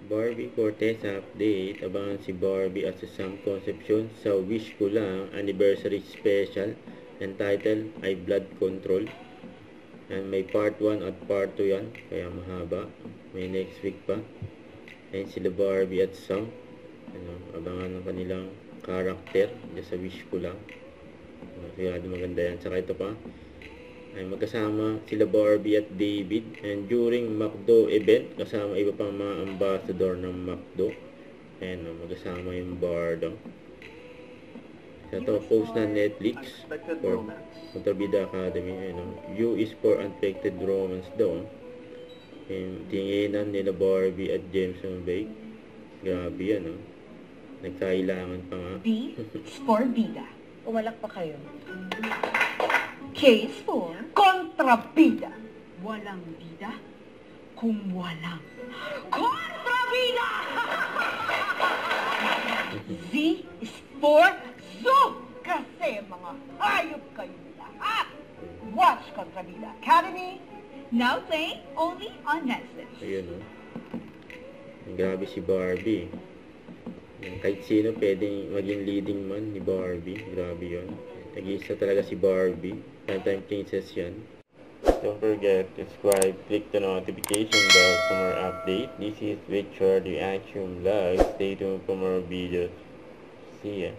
Barbie Cortez update. Abangan si Barbie at si Sam Concepcion sa Wish Ko Lang Anniversary Special entitled I Blood Control. And may part 1 at part 2 yan, kaya mahaba. May next week pa. Ayan sila Barbie at Sam. Abangan ng kanilang character dyan sa Wish Ko Lang. Kaya maganda yan. Saka ito pa, ay magkasama sila Barbie at David, and during McDo event kasama iba pang mga ambassador ng McDo, and magkasama yung bar daw. Ito post na Netflix for Kontrabida Academy. U is for Unexpected Romance daw. And tinginan nila Barbie at Jameson Bay. Grabe yan, nagkailangan pa nga. B is for bida. Umalak pa kayo. K is for kontrabida. Walang bida kung walang kontrabida! Z is for zoo! Kasi mga hayop kayo lahat! Watch Kontrabida Academy, now playing only on Netflix. Ayun, grabe si Barbie. Kahit sino pwedeng maging leading man ni Barbie. Grabe yun. Nag-iisa talaga si Barbie. Time princess yan. Don't forget to subscribe, click the notification bell for more update. This is Richard Reaction Vlog. Stay tuned for more videos. See ya.